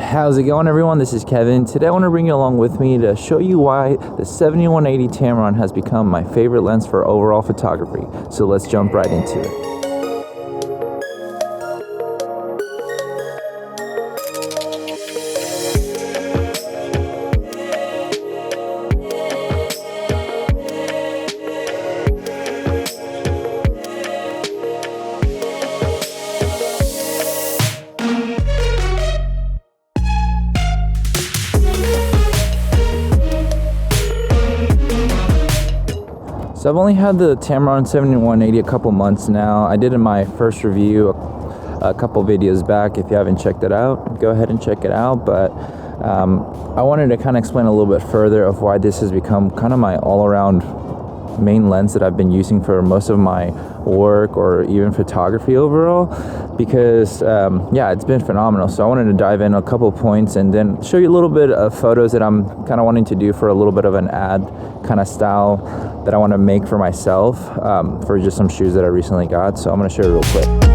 How's it going, everyone? This is Kevin. Today I want to bring you along with me to show you why the 70-180 Tamron has become my favorite lens for overall photography. So let's jump right into it. So I've only had the Tamron 70-180 a couple months now. I did in my first review a couple videos back. If you haven't checked it out, go ahead and check it out. But I wanted to kind of explain a little bit further of why this has become kind of my all-around main lens that I've been using for most of my work or even photography overall, because yeah, it's been phenomenal. So I wanted to dive in a couple points and then show you a little bit of photos that I'm kind of wanting to do for a little bit of an ad kind of style that I want to make for myself for just some shoes that I recently got. So I'm going to show you real quick.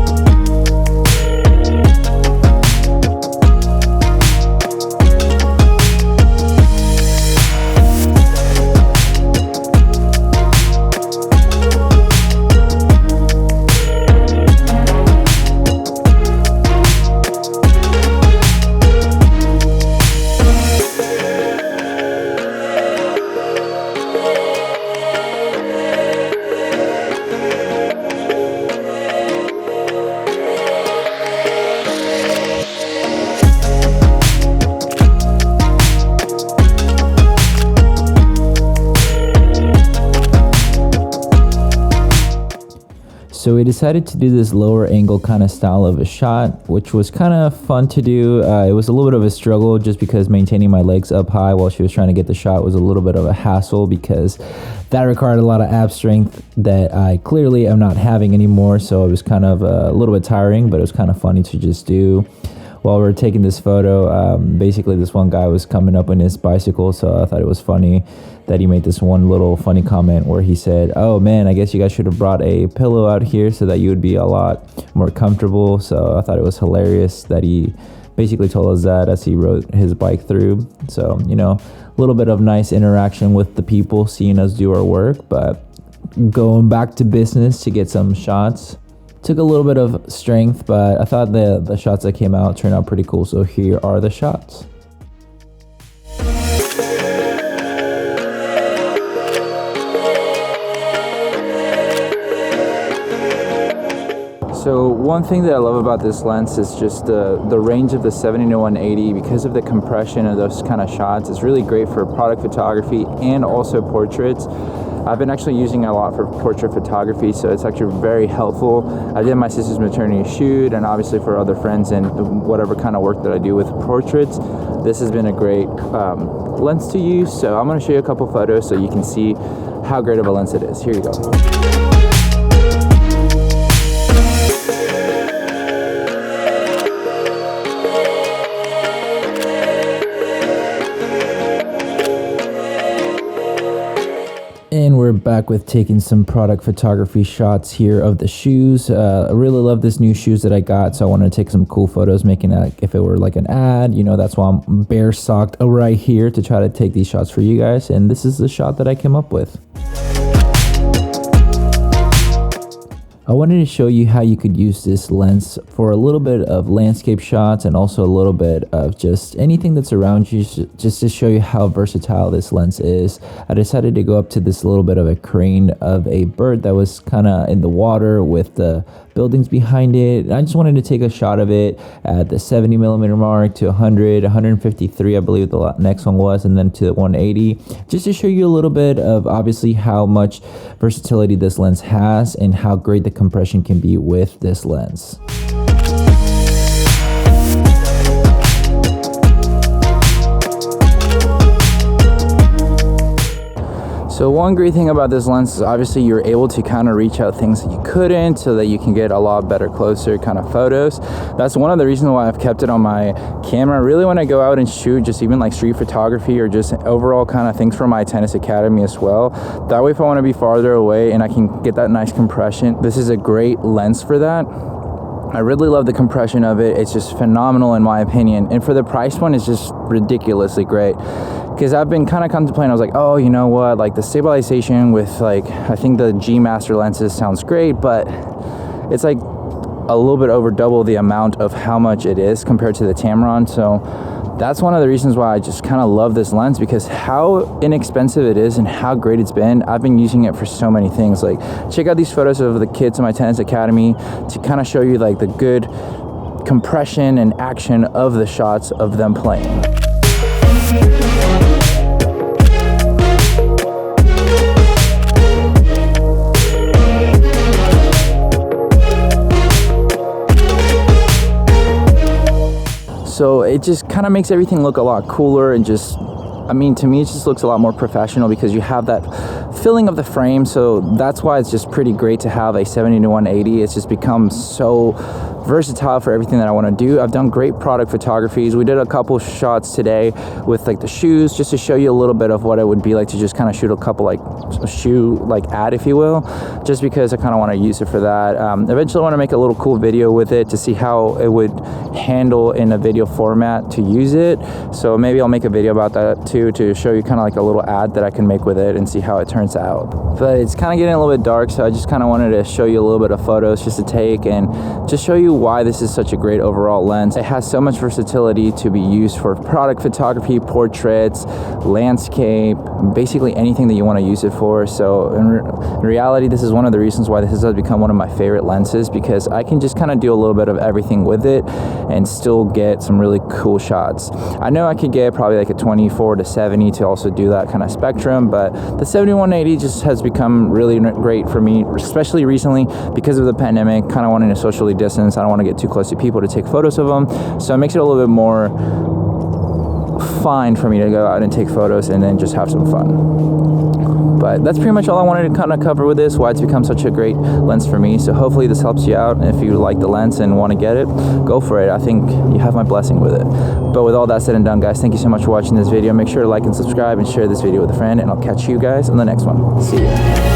So we decided to do this lower angle kind of style of a shot, which was kind of fun to do. It was a little bit of a struggle just because maintaining my legs up high while she was trying to get the shot was a little bit of a hassle, because that required a lot of ab strength that I clearly am not having anymore. So it was kind of a little bit tiring, but it was kind of funny to just do. While we were taking this photo, basically this one guy was coming up on his bicycle, so I thought it was funny that he made this one little funny comment where he said, "Oh man, I guess you guys should have brought a pillow out here so that you would be a lot more comfortable." So I thought it was hilarious that he basically told us that as he rode his bike through. So, you know, a little bit of nice interaction with the people seeing us do our work. But going back to business to get some shots took a little bit of strength, but I thought the shots that came out turned out pretty cool. So here are the shots. So one thing that I love about this lens is just the range of the 70-180. Because of the compression of those kind of shots, it's really great for product photography and also portraits. I've been actually using it a lot for portrait photography, so it's actually very helpful. I did my sister's maternity shoot, and obviously for other friends and whatever kind of work that I do with portraits, this has been a great lens to use. So I'm going to show you a couple photos so you can see how great of a lens it is. Here you go. And we're back with taking some product photography shots here of the shoes. I really love this new shoes that I got, so I wanted to take some cool photos, making it like if it were like an ad. You know, that's why I'm bare socked right here to try to take these shots for you guys. And this is the shot that I came up with. I wanted to show you how you could use this lens for a little bit of landscape shots and also a little bit of just anything that's around you, just to show you how versatile this lens is. I decided to go up to this little bit of a crane of a bird that was kind of in the water with the buildings behind it. I just wanted to take a shot of it at the 70mm mark to 100, 153, I believe the next one was, and then to 180, just to show you a little bit of obviously how much versatility this lens has and how great the compression can be with this lens. So one great thing about this lens is obviously you're able to kind of reach out things that you couldn't, so that you can get a lot better, closer kind of photos. That's one of the reasons why I've kept it on my camera. Really, when I go out and shoot, just even like street photography or just overall kind of things for my tennis academy as well. That way, if I want to be farther away and I can get that nice compression, this is a great lens for that. I really love the compression of it. It's just phenomenal in my opinion. And for the price point, it's just ridiculously great. Because I've been kind of contemplating, I was like, oh, you know what? Like the stabilization with like, I think the G Master lenses sounds great, but it's like a little bit over double the amount of how much it is compared to the Tamron. So that's one of the reasons why I just kind of love this lens, because how inexpensive it is and how great it's been. I've been using it for so many things. Like, check out these photos of the kids in my tennis academy to kind of show you like the good compression and action of the shots of them playing. So it just kind of makes everything look a lot cooler, and just, I mean, to me it just looks a lot more professional because you have that filling of the frame. So that's why it's just pretty great to have a 70-180. It's just become so versatile for everything that I want to do. I've done great product photographies. We did a couple shots today with like the shoes, just to show you a little bit of what it would be like to just kind of shoot a couple like a shoe like ad, if you will, just because I kind of want to use it for that. Eventually I want to make a little cool video with it to see how it would handle in a video format to use it. So maybe I'll make a video about that too, to show you kind of like a little ad that I can make with it and see how it turns out. But it's kind of getting a little bit dark, so I just kind of wanted to show you a little bit of photos just to take and just show you why this is such a great overall lens. It has so much versatility to be used for product photography, portraits, landscape, basically anything that you want to use it for. So in reality, this is one of the reasons why this has become one of my favorite lenses, because I can just kind of do a little bit of everything with it and still get some really cool shots. I know I could get probably like a 24-70 to also do that kind of spectrum, but the 70-180 just has become really great for me, especially recently because of the pandemic, kind of wanting to socially distance. I don't want to get too close to people to take photos of them, so it makes it a little bit more fine for me to go out and take photos and then just have some fun. But that's pretty much all I wanted to kind of cover with this, why it's become such a great lens for me. So hopefully this helps you out. If you like the lens and want to get it, go for it. I think you have my blessing with it. But with all that said and done, guys, thank you so much for watching this video. Make sure to like and subscribe and share this video with a friend, and I'll catch you guys on the next one. See you.